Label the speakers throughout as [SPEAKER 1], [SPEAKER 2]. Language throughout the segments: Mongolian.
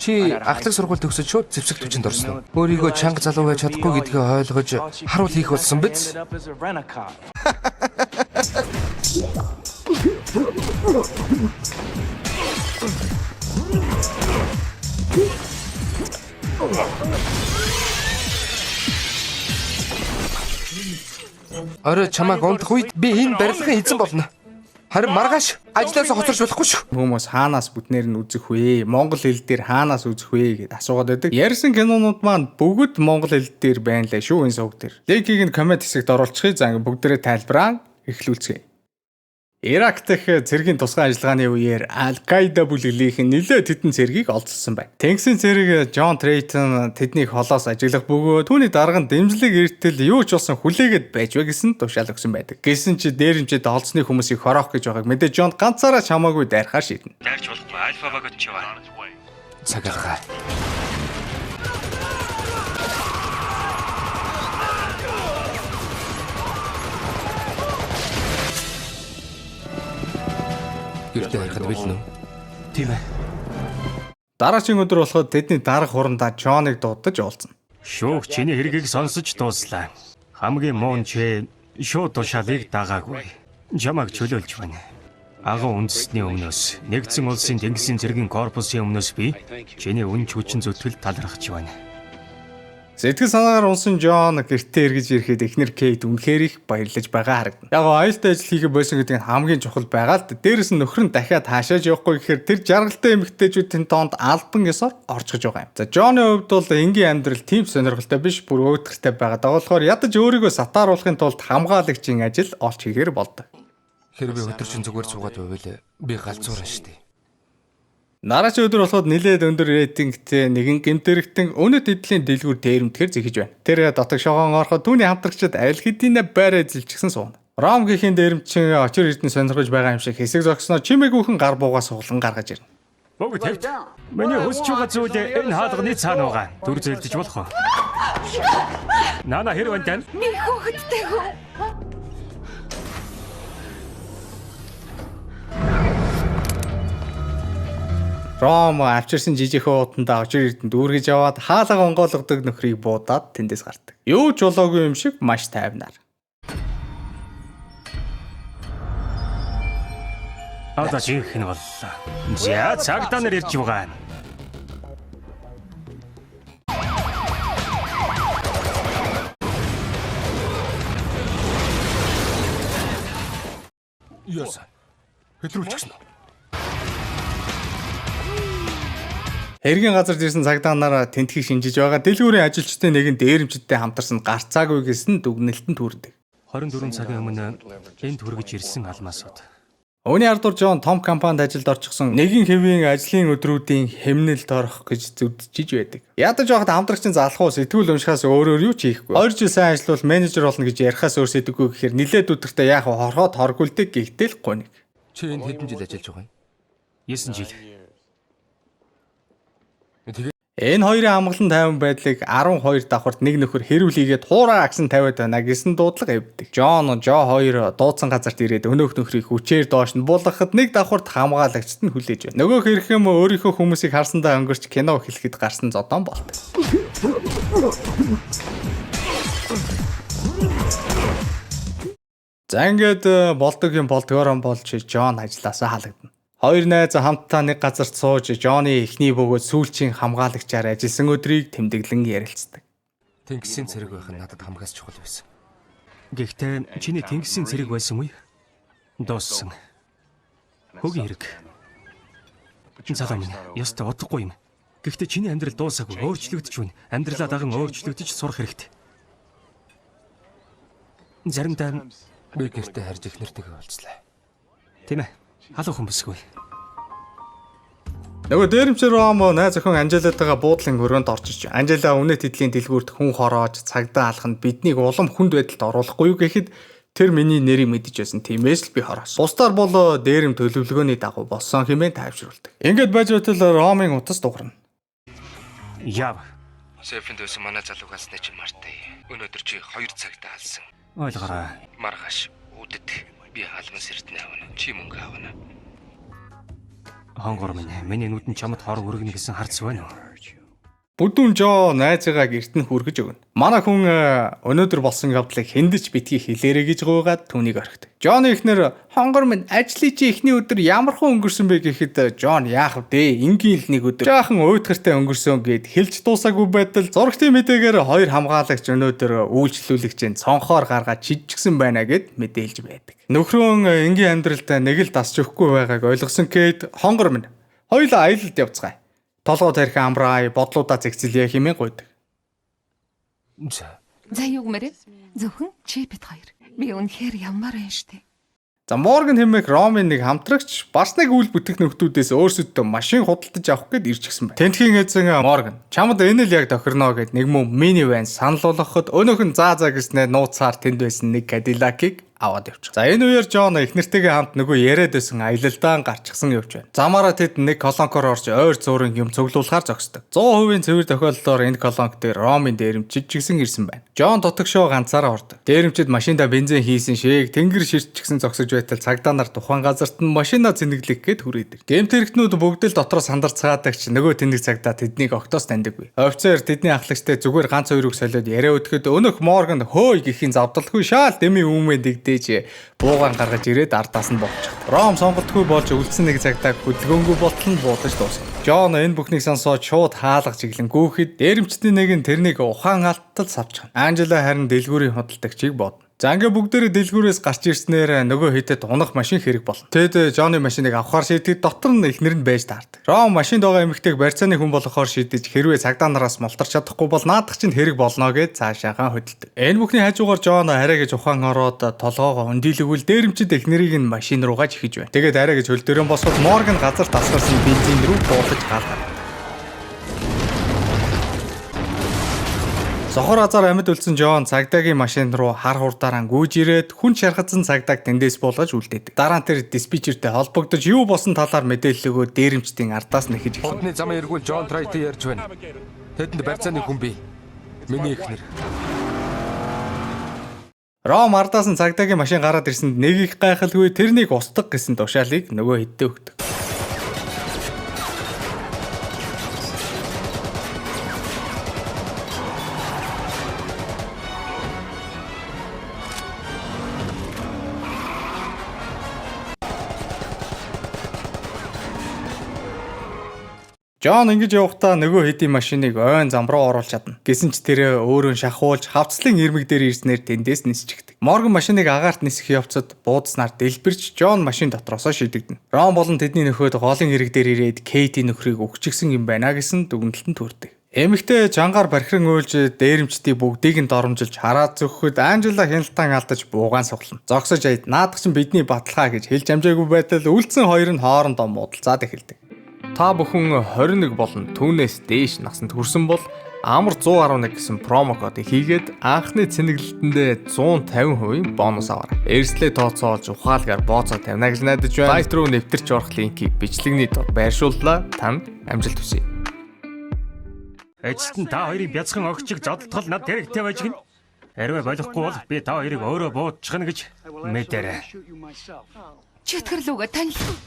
[SPEAKER 1] Чи ахлах сургууль төгсөж шууд зэвсэг төвчөнд орсон уу? Өөрийгөө чанга залуу байж чадахгүй гэдгээ ойлгож харуул хийх болсон биз? Орой чамайг ундах үед би энэ барилгын эзэн болно. Харин маргааш ажлаас хоцорч болохгүй шүү.
[SPEAKER 2] Хүмүүс хаанаас бүтнээр нь үзэх вэ? Монгол хэл дээр хаанаас үзэх вэ гэдээ асуугаад байдаг. Ярьсан кинонууд маань бүгд монгол хэл дээр байна лээ шүү энэ сувг дээр. Линкийг нь коммент хэсэгт оруулчихъя. За ингээд бүгдээрээ тайлбараа эхлүүлцгээе. Ирак дахь цэргийн тусгай ажиллагааны үеэр Аль-Каида бүлэглийнхэн нэлээд хэдэн цэргийг олзсон байна. Тэнгисийн цэрэг Джон Трейтон тэднийг холоос ажиглах бөгөөд түүний дарга нь дэмжлэг эртэл юу ч болсон хүлээгээд байж вэ гэсэн тушаал өгсөн байдаг. Гэсэн чи дээрэмчэд олзны хүмүүсийг хороох гэж байгааг мэдээ Джон ганцаараа чамаагүй дайрахаар шийднэ.
[SPEAKER 3] Дайрч болохгүй. Альфа багт ч яваа.
[SPEAKER 1] Цагаалгаа. Гэртээ харахад билнэ үү?
[SPEAKER 3] Тийм ээ.
[SPEAKER 2] Дараагийн өдөр болоход тэдний дарга хурандаа Джоныг дуудаж уулзна.
[SPEAKER 3] Шүүх чиний хэргийг сонсож дууслаа. Хамгийн муу нь чи шууд тушаалыг дагаагүй. Жамаг чөлөөлж байна. Агуу үндэсний өмнөөс нэгдсэн улсын тэнгисийн цэргийн корпусын өмнөөс би чиний үн хүчин зүтгэл талархаж байна.
[SPEAKER 2] Сэтгэл санаагаар унсан Джон гэртээ эргэж ирэхэд эхнэр Кейт үнэхээр их баярлаж байгаа харагдана. Яг аюултай ажил хийгээ байсан гэдэг нь хамгийн чухал байгаа л да. Дээрээс нь нөхөр нь дахиад хаашааж явахгүй гэхээр тэр жаргалтай эмэгтэйчүүдийн тоонд албан ёсоор орчгож байгаа юм. За Джоны хувьд бол энгийн амьдрал тийм сонирхолтой биш, бүр өөдөртэй байгаа. Дагуулгаар ядаж өөрийгөө сатааруулахын тулд хамгаалагчийн ажил олж хийгээр болдог.
[SPEAKER 1] Хэрвээ өдөржин зүгээр суугаад байвал би галзуурна штэ.
[SPEAKER 2] Дараагийн өдөр болоход нэлээд өндөр рейтингтэй нэгэн гэмтэрэгтэн өнөд эдлийн дэлгүүр дээрэмтгэр зэхэж байна. Тэр дотог шогоон ороход түүний хамтрагчид аль хэдийнэ байраа зилчихсэн сууна. Ром гэхийн дээрэмчин очир эрдэнэ сонирхож байгаа юм шиг хэсэг зогсноо чимээгүйхэн гар буугаас суглан гаргаж ирнэ.
[SPEAKER 3] Богд тавьт. Миний хүсч байгаа зүйл энэ хаалганы цаана байгаа. Дүр зэлдэж болох уу? Нана хэрвэн тань?
[SPEAKER 4] Би хөөхдтэй хөө.
[SPEAKER 2] Ром авчирсан жижиг хуудандаа очир эрдэнэд дүүргэж яваад хаалга онгойлгодог нөхрийг буудаад тэндээс гардаг. Юу ч болоогүй юм шиг маш тайвнаар.
[SPEAKER 3] Одоо жинх нь боллоо. За цагдаа нар ирж байгаа.
[SPEAKER 1] Яасан. Хэтрүүлчихсэн үү?
[SPEAKER 2] Хэргийн газарт ирсэн цагдаа нараа тентхийг шинжиж байгаа. Дэлгүүрийн ажилчдын нэгэн дээрэмчидтэй хамтарсан гарцаагүй гэсэн дүгнэлтэнд хүрдэг.
[SPEAKER 3] 24 цагийн өмнө энд хүргэж ирсэн алмаасууд.
[SPEAKER 2] Өвний ардуур Джон том компанид ажилд орчихсон нэгэн хэвийн ажлын өдрүүдийн хэмнэлд орох гэж зүдчиж байдаг. Ядаж байхад хамтрагчийн залхуу сэтгүүл уншихаас өөрөөр юу ч хийхгүй. 2 жил сайн ажиллавал менежер болно гэж ярихаас өөр сэдвгүй гэхээр нилээд өдөртөө яах вэ хорхоод хоргуулдаг гихтэл гоник.
[SPEAKER 1] Чи энд хэдэн жил ажиллаж байгаа юм?
[SPEAKER 3] 9 жил.
[SPEAKER 2] Энэ хоёрын амгалан тайван байдлыг 12 давхарт нэг нөхөр хэрүүлийгээд хуурай агсан тавиад байна гэсэн дуудлага эвддэг. Джо хоёр дуудсан газарт ирээд өнөөх нөхрийг хүчээр доош нь булгахад нэг давхарт хамгаалагчд нь хүлээж байна. Нөгөөх хэрхэн өөрийнхөө хүмүүсийг харсандаа өнгөрч кино эхлэхэд гарсан зодон болдог. За ингээд болдог юм болдгоорон болж Джон ажилласаа халагдана. Хоёр найз хамтдаа нэг газарт сууж Джоны эхний бөгөөд сүүлчийн хамгаалагчаар ажилласан өдрийг тэмдэглэн ярилцдаг.
[SPEAKER 1] Тэнгисийн цэрэг байх нь надад хамгаас чухал байсан.
[SPEAKER 3] Гэхдээ чиний тэнгисийн цэрэг байсан үе дууссан. Хөгийн хэрэг. Залуу минь ёстой удахгүй юм. Гэхдээ чиний амьдрал дуусаагүй, өөрчлөгдөж байна. Амьдралаа даган өөрчлөгдөж сурах хэрэгтэй. Заримдаа
[SPEAKER 1] Би гэртээ харж их нэртэйгээ уулзлаа.
[SPEAKER 3] Тийм ээ. Халуун хүн бисгүй.
[SPEAKER 2] Нөгөө дээрэмчээр Ром найз охин Анжелатайгаа буудлын хөрөөнд орчиж Анжела үнэт эдлийн дэлгүүрт хүн хороож цагдаа алханд биднийг улам хүнд байдалд оруулахгүй юу гэхэд тэр миний нэрийг мэдэж байсан. Тиймээс л би хороос. Бусдаар бол дээрэм төлөвлөгөөний дагуу болсон хэмээн тайвшруулдаг. Ингээд байж байтал Ромын утас дуурна.
[SPEAKER 3] Яав.
[SPEAKER 1] Сефлэнд байсан манай залуугаас нэг юм мартай. Өнөөдөр чи 2 цагт алсан.
[SPEAKER 3] Ойлгороо.
[SPEAKER 1] Маргааш үдэд би алмас эрдэнэ авна. Чи мөнгө авна.
[SPEAKER 3] Хонгор минь миний нүдэн чамд хор өргөнө гэсэн харц байна уу?
[SPEAKER 2] Бүдүүн Жон найзаагаа гэрт нь хүргэж өгнө. Манай хүн өнөөдөр болсон явдлыг хэндэж битгий хэлээрэй гэж гуйгаад түүнийг орхидог. Жон ихнэр хонгор минь ажлын чи эхний өдөр ямархан өнгөрсөн бэ гэхэд Жон яах вэ? Энгийн л нэг өдөр жаахан уйтгартай өнгөрсөн гэд хэлж дуусаагүй байтал зургтын мэдээгээр хоёр хамгаалагч өнөөдөр үйлчлүүлэгчийн цонхоор гаргаад чижигсэн байна гэд мэдээлж байдаг. Нөхрөө энгийн амьдралд нэг л дасч өгөхгүй байгааг ойлгосон Кейт хонгор минь хоёулаа аялалд явцгаая. Толгой тарих амраа бодлуудаа зэгцэлье хэмээн гуйдаг.
[SPEAKER 4] За юу гэмээр зөвхөн чи бид хоёр. Би үнэхээр ямар юм штэ.
[SPEAKER 2] За Морган хэмээх Ромын нэг хамтрагч бас нэг үйл бүтгэх нөхдүүдээс өөрсөдөө машин худалдаж авах гээд ирж гисэн байна. Тентхийн эзэн Морган чамд энэ л яг тохирно гэд нэг мөн минивэн санал болгоход өнөөх нь заа гэснээр нууцаар тэнд байсан нэг Кадиллакийг аваад явчих. За энэ үеэр Жон их нэртэйгээ хамт нөгөө яриад байсан аялалдаан гарчихсан явж байна. Замаараа тэд нэг колонкоор орж ойр зуурын юм цуглуулахаар зогсдог. 100% цэвэр тохиолдолд энэ колонк дээр Ромын дээрэмчид жигсэн ирсэн байна. Жон дотогшоо ганцаараа ордог. Дээрэмчид машиндаа бензин хийсэн шээг тэнгэр ширчгсэн зогсож байтал цагдаа нар тухайн газарт нь машина зэнэглэх гээд хүрээдэг. Гэмт хэрэгтнүүд бүгд л дотроо сандарцгаадаг ч нөгөө тэнэг цагдаа тэднийг огтоос таньдаггүй. Офицер тэдний ахлагчтай зүгээр ганц хоёр үг солиод яриа өдөхөд өнөх Морган хөөй гэхийн завдалгүй шаал дэмий үүмээ дэгдээж буугаан гаргаж ирээд ардаас нь богчих. Ром сонголтгүй болж үлдсэн нэг цагтаа хөдөлгөөнгүй болтол нь буудаж дуусна. Жон энэ бүхнийг сонсоод шууд хаалга чиглэн гүүхэд дээрэмчдийн нэг нь тэрнийг ухаан алттал савчихна. Анжела харин дэлгүүрийн худалдагчийг бодно. За ингээ бүгдээрээ дэлгүүрээс гарч ирснээр нөгөө хэдэд унах машин хэрэг болно. Тэд Жоны машиныг авахар шийдээд дотор нь эхнэр нь байж таардаг. Ром машинд байгаа эмэгтэйг барьцааны хүн болохоор шийдэж хэрвээ цагдаа нараас мултарч чадахгүй бол наадах чинь хэрэг болно гэж цаашаагаа хөдөлдөг. Энэ бүхний хажуугаар Жон арай гэж ухаан ороод толгоогоо хөндийлгүүл дээрэмчид эхнэрийг нь машин руугаа чихэж байна. Тэгээд арай гэж хөл дөрөн босоод Морган газар тасгарсан бензин рүү буулаж гаалгав. Сохор азар амьд үлдсэн Жон цагдаагийн машин руу хар хурдаараа гүйж ирээд хүн шархацсан цагдааг тэндээс буулгаж үлдээдэг. Дараа нь тэр диспетчертэй холбогдож юу босон талаар мэдээлэл өгөө дээрэмчдийн ардаас нэхэж эхэлв.
[SPEAKER 1] Худны замын эргүүл Жон Трайтэй ярьж байна. Тэдэнд барьцааны хүн бий. Миний эхнэр.
[SPEAKER 2] Ром ардаас нь цагдаагийн машин гараад ирсэнд нэг их гайхалгүй тэрнийг устгах гэсэн тушаалыг нөгөө хэдтэй өгдөг. Жон ингэж явахдаа нөгөө хэдийн машиныг ойн зам руу оруулж чадна. Гэсэн ч тэр өөрөө шахуулж хавцлын ирмэг дээр ирснээр тэндээс нисчихдэг. Морган машиныг агаарт нисэх явцад буудснаар дэлбэрч Жон машин дотроосоо шидэгдэнэ. Ром болон тэдний нөхөд голын ирэг дээр ирээд Кейти нөхрийг өгчихсэн юм байна гэсэн дүгнэлтэнд хүрдэг. Эмэгтэй чангаар бархиран уйлж дээрэмчдийг бүгдийг нь доромжилж хараад зөхөхөд Анжела хяналтан алдаж буугаан суглана. Зогсож айд наадах чинь бидний баталгаа гэж хэлж амжаагүй байтал үлдсэн хоёр нь хоорондоо муудалцаад эхэлдэг. Та бүхэн 21 болон түүнээс дээш насанд хүрсэн бол амар 111 гэсэн промо кодыг хийгээд анхны цэнэглэлтэндээ 150% бонус аваарай. Эрсдлээ тооцоолж ухаалгаар бооцоо тавина гэж найдаж байна. Сайт руу нэвтэрч орох линкийг бичлэгний дор байршууллаа. Танд амжилт хүсье.
[SPEAKER 3] Эцэст нь та хоёрын бяцхан огчиг зодтол над дэрэгтэй байж гин. Хэрвээ болохгүй бол би та хоёрыг өөрөө буудчихна гэж мэдэрэ.
[SPEAKER 4] Читгэрлүүгээ танилцсан.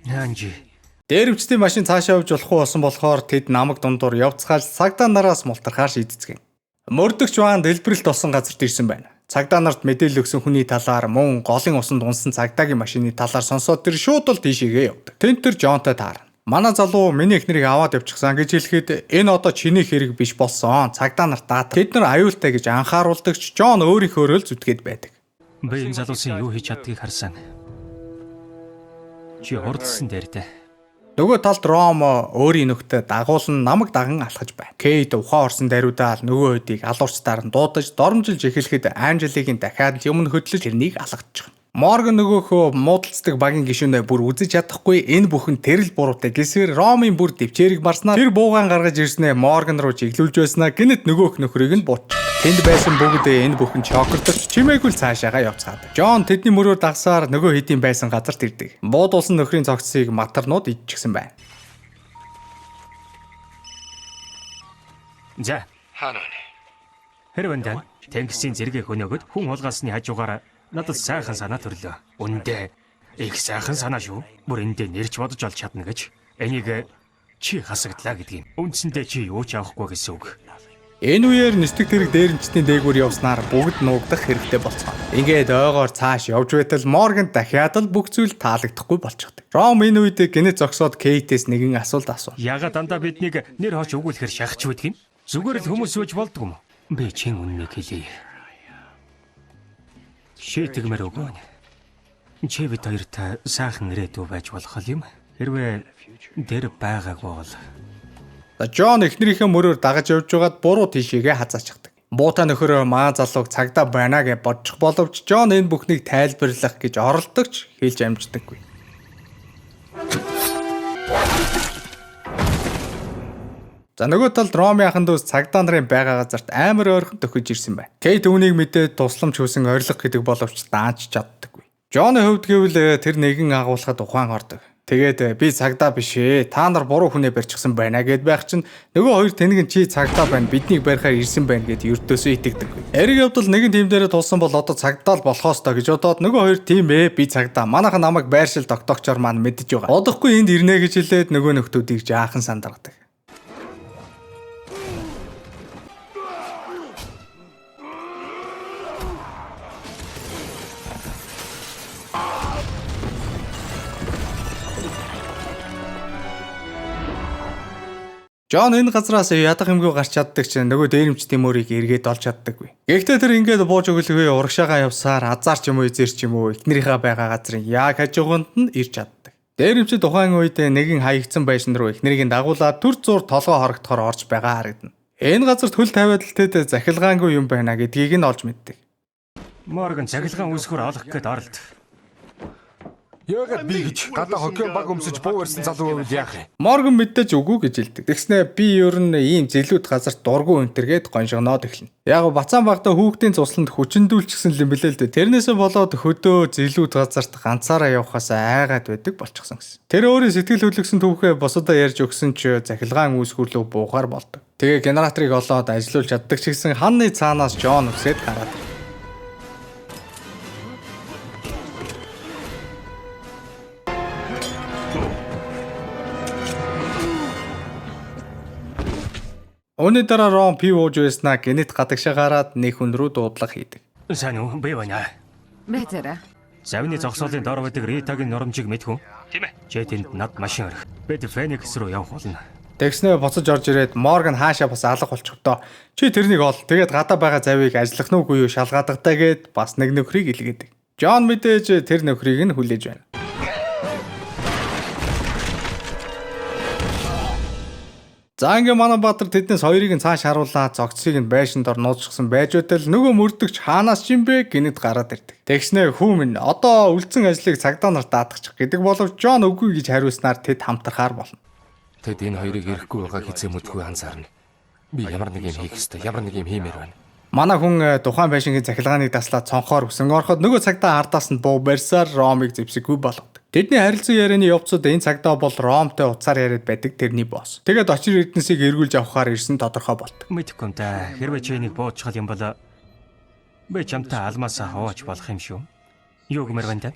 [SPEAKER 3] Анжи.
[SPEAKER 2] Дээрэмчдийн машин цаашаа явж болохгүй болсон болохоор тэд намаг дундуур явцгаал цагдаа нараас мултархаар шийдэцгэн. Мөрдөгч Ван дэлбэрэлт болсон газарт ирсэн байна. Цагдаа нарт мэдээлэл өгсөн хүний талаар мөн голын усанд унсан цагдаагийн машины талаар сонсоод тэр шууд л тийшээгээ явдаг. Тэнд тэр Жонтой таарна. Манай залуу миний эхнэрийг аваад явчихсан гэж хэлэхэд энэ одоо чиний хэрэг биш болсон. Цагдаа нарт даа. Тэд нар аюултай гэж анхааруулдагч Жон өөрийнхөөрөө л зүтгээд байдаг.
[SPEAKER 3] Би энэ залуусын юу хийж чаддгийг харсан. Чи хурдсан дээртэй.
[SPEAKER 2] Нөгөө талд Ром өөрийн нөхдөд дагуулн намаг даган алхаж байна. Кейт ухаан орсон даруйдаал нөгөө хэдийг алуурчдаар нь дуудаж доромжилж эхлэхэд Анжелигийн дахиад юм хөдлөж тэрнийг алгадчих. Морган нөгөөхөө муудалцдаг багийн гишүүнээ бүр үзэж чадахгүй энэ бүхэн тэрл буруутай гэлсээр Ромын бүр дэвчээрийг марснаа тэр буугаан гаргаж ирснээр Морган руу чиглүүлж байснаа гинэт нөгөөх нөхрийг нь бууч. Тэнд байсан бүгд энэ бүхэн чокордож чимээгүй цаашаагаа явцгаад. Жон тэдний мөрөөр дагсаар нөгөө хэдийн байсан газарт ирдэг. Буудулсан нөхрийн цогцсыг матарнууд идчихсэн байна.
[SPEAKER 3] За,
[SPEAKER 1] Хаана вэ?
[SPEAKER 3] хэрвээ тэнгисийн зэрэгээ хөнөөгд хүн хулгаасны хажуугаар надад сайхан санаа төрлөө. Үндэ Их сайхан санаа шүү. Бүр эндээ нэрч бодож олж чадна гэж. Энийг чи хасагдлаа гэдгийг. Үндсэндээ чи юу ч авахгүй гэсэн үг.
[SPEAKER 2] Энэ үеэр нисдэг тэрэг дээрэмчтний дээгүүр явснаар бүгд нуугдах хэрэгтэй болцгоо. Ингээд ойгоор цааш явж байтал Морган дахиад л бүх зүйл таалагдахгүй болчихдог. Ром энэ үед гинэт зогсоод Кейтээс нэгэн асуулт асуув.
[SPEAKER 3] Ягаад дандаа биднийг нэр хоч өгүүлэхээр шахаж байдгийг? Зүгээр л хүмүүс сууж болдгоо юм. Би чин үннийг хэлье. Шийтгмэр өгөө. Чи бид хоёрт сайхан ирээдүй байж болох юм. Хэрвээ дээр байгаагүй бол
[SPEAKER 2] Джон эхнэрийнхээ мөрөөр дагаж явж байгаад буруу тийшээгээ хазаачдаг. Буута нөхөрөө маа залууг цагдаа байна гэж бодчих боловч Джон энэ бүхнийг тайлбарлах гэж оролдогч хэлж амждаггүй. За нөгөө талд Роми ахын дүүс цагдаа нарын байгаа газарт амар ойрхон төхөж ирсэн байна. Кейт үүнийг мэдээд тусламж хүсэн орилго гэдэг боловч даанч чаддаггүй. Джоны хувьд гэвэл тэр нэгэн агуулхад ухаан ордог. Тэгээд би цагдаа биш ээ. Та нар буруу хүнээ барьчихсан байна гэд байх чинь нөгөө хоёр тэнэг нь чи цагдаа байна. Биднийг барихаар ирсэн байна гэд ердөөсөө итгэдэггүй. Эрэг явдал нэгэн тим дээрээ тулсан бол одоо цагдаа л болохоос тоо гэж бодоод нөгөө хоёр тийм ээ би цагдаа. Манайхан намайг байршил тогтоогчоор маань мэдэж байгаа. Одохгүй энд ирнэ гэж хэлээд нөгөө нөхдүүдийг жаахан сандаргадаг. Джон энэ газраас ядах юмгүй гарч чаддаг чинь нөгөө дээрэмчдийн мөрийг эргээд олж чаддаггүй. Гэхдээ тэр ингээд бууж өглөгүй урагшаага явсаар азар ч юм уу эзэр ч юм уу эхнэрийнхээ байгаа газрын яг хажууганд нь ирж чаддаг. Дээрэмчид тухайн үед нэгэн хаягдсан байшин руу эхнэрийг дагуулаад түр зуур толгой хорогдохоор орж байгаа харагдана. Энэ газарт хөл тавиад л тэд захилгаангүй юм байна гэдгийг нь олж мэддэг.
[SPEAKER 3] Морган цахилгаан үүсгөр олох гээд оролт.
[SPEAKER 1] Яагаад би гэж гадаа хоккей баг өмсөж буу ирсэн залуу үед яах вэ?
[SPEAKER 2] Морган мэдээж үгүй гэж хэлдэг. Тэгснэ би ер нь ийм зэлүүд газарт дургүй өнтэргээд гоншигноод эхэлнэ. Яг бацаан багтаа хүүхдийн цусланд хүчндүүлчихсэн юм билээ л дээ. Тэрнээсээ болоод хөдөө зэлүүд газарт ганцаараа явхаас айгаад байдаг болчихсон гэсэн. Тэр өөрийн сэтгэл хөдлөсөн түүхээ босодоо ярьж өгсөн ч захилгаан үүсгүрлөө буухаар болдог. Тэгээ генераторыг олоод ажилуулж чаддаг ч гэсэн ханны цаанаас Джон үсээд гараад. Өнөөдөр дараа Ром пив ууж байснаа гинэт гадагшаа гараад нэг хүн рүү дуудлага хийдэг.
[SPEAKER 3] Сайн уу? Би байна.
[SPEAKER 4] Бэтэрэ.
[SPEAKER 3] Завны зогсоолын дор байдаг Ритагийн нурамжийг мэдхүн. Тийм ээ. Чи тэнд над машин өрөх. Бид Феникс руу явах болно.
[SPEAKER 2] Тэгснээ буцаж орж ирээд Морган хаашаа бас алга болчихдоо. Чи тэрнийг ол. Тэгээд гадаа байгаа завийг ажиллах нь үгүй юу шалгаадагтаа гэд бас нэг нөхрийг илгээдэг. Джон мэдээж тэр нөхрийг нь хүлээж байна. За ингээ манай баатар тэднээс хоёрыг нь цааш харуулаад зогцсыг нь байшин дор нуузчихсан байж байтал нөгөө мөрдөгч хаанаас ч юм бэ гинэд гараад ирдэг. Тэгснэ хүмүн одоо үлдсэн ажлыг цагдаа нарт даатгачих гэдэг боловч Джон үгүй гэж хариулснаар тэд хамтрахаар болно.
[SPEAKER 1] Тэд энэ хоёрыг ирэхгүй байгааг хизээ мэдгүй анзаарна. Би ямар нэг юм хийх ёстой, ямар нэг юм хиймээр байна.
[SPEAKER 2] Манай хүн тухайн байшингийн захилгааныг таслаад цонхоор өсөн ороход нөгөө цагдаа ардаас нь буу барьсаар Ромыг зэвсэггүй болгодог. Тэдний харилцан ярианы явцад энэ цагдаа бол Ромтой уцаар яриад байдаг тэрний босс. Тэгээд очир эрдэнсийг эргүүлж авахаар ирсэн тодорхой болдог.
[SPEAKER 3] Мэдхгүй юм да. Хэрвээ чи энийг буучихвал юм бол би чамтай алмаасаа хаваач болох юм шүү. Юу гэмээр байна да?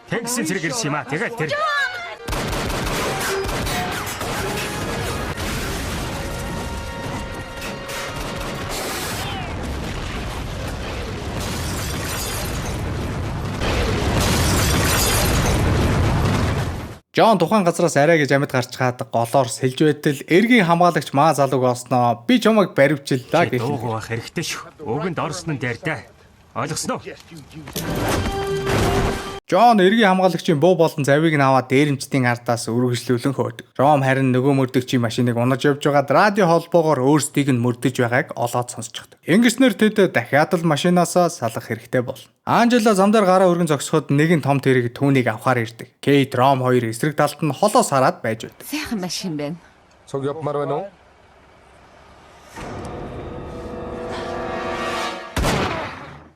[SPEAKER 3] Тэгсэн зэрэг ирсэн юм аа. Тэгээд тэр
[SPEAKER 2] Джон тухайн газраас арай гэж амьд гарч чаад голоор сэлж байтал эргийн хамгаалагч маа залууг олсноо. Би чамайг баривчлаа гэж.
[SPEAKER 3] дуугүй байх хэрэгтэй шүү. Өгөнд орсон нь дайртай. Ойлгосноо?
[SPEAKER 2] Джон эргийн хамгаалагчийн буу болон завийг нь аваад дээрэмчдийн ардаас үргэлжлүүлэн хөөдөг. Ром харин нөгөө мөрдөгчийн машиныг унаж явж байгаад радио холбоогоор өөрсдийг нь мөрдөж байгааг олоод сонсчихдог. Ингэснээр тэд дахиад л машинаасаа салах хэрэгтэй болно. Анжела замдаар гараа өргөн зогсоход нэгэн том тэрэг түүнийг авахар ирдэг. Кейт, Ром хоёр эсрэг талд нь холоос хараад байж байдаг.
[SPEAKER 4] Сайхан машин байна.
[SPEAKER 1] Цог явмаар байна уу?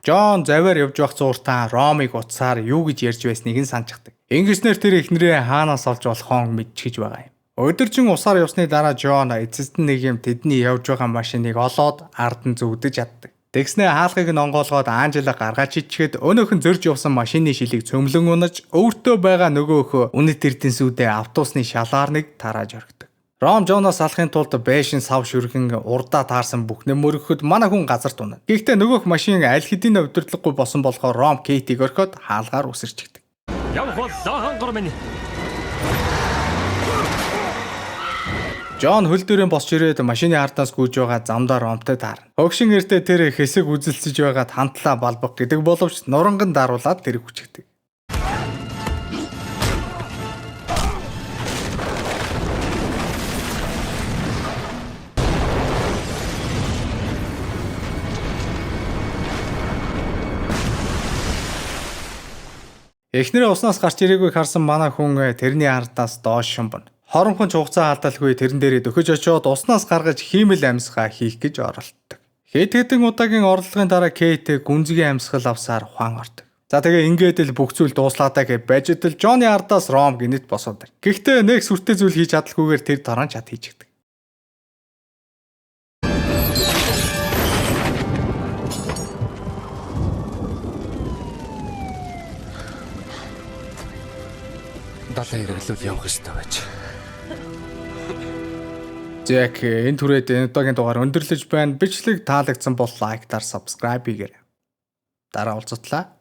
[SPEAKER 2] Джон заваар явж байх зууртаа Ромыг утсаар юу гэж ярьж байсныг нь сандждаг. Ингэснээр тэр эхнэрээ хаанаас олж болохоо мэдчихэж байгаа юм. Өдөржин усаар явсны дараа Джон эцэст нь нэг юм тэдний явж байгаа машиныг олоод ард нь зүгдэж чаддаг. Тэгснээ хаалгыг нь онгоолгоод Анжела гаргаж ичгээд өнөөхөн зөрж явсан машины шилийг цөмлөн унаж өөртөө байгаа нөгөөхөө үнэт эрдэнсүүдээ автобусны шалаарныг тарааж орхидог. Ром Джоноос алахын тулд бэшин сав шүргэн урдаа таарсан бүхнээ мөрөгөхөд манай хүн газарт унана. Гэхдээ нөгөөх машин аль хэдийн удирдлаггүй болсон болохоор Ром Кейтиг орхиод хаалгаар үсэрчигдэг.
[SPEAKER 3] Явах бол хангар минь.
[SPEAKER 2] Джон хөл дээрээ босч ирээд машины ардаас гүйж байгаа замдаа Ромтой таарна. Хогшин эртээ тэр хэсэг үзэлцэж байгаад хамтлаа балбах гэдэг боловч нуранган даруулаад тэр хүчигдэг. Эхнэрээ уснаас гарч ирээгүй харсан манай хүн тэрний ардаас доош шумбана. Хоромхон ч хугацаа алдалгүй тэрэн дээрээ дөхөж очиод уснаас гаргаж хиймэл амьсгаа хийх гэж оролддог. Хэд хэдэн удаагийн орлогын дараа Кейт гүнзгий амьсгал авсаар ухаан ордог. За тэгээ ингээд л бүх зүйл дууслаадаа гэж байж идэл Джонны ардаас Ром гинэт босоод. Гэхдээ нэг сүртэй зүйл хийж чадалгүйгээр тэр торон чад хийчихдэг.
[SPEAKER 1] Далайн хэрэглүүл явах ёстой байж.
[SPEAKER 2] Зэк энэ түрээд энэ удаагийн дугаар өндөрлөж байна. Бичлэг таалагдсан бол лайктаар subscribe хийгээрэй. Дараа уулзтлаа.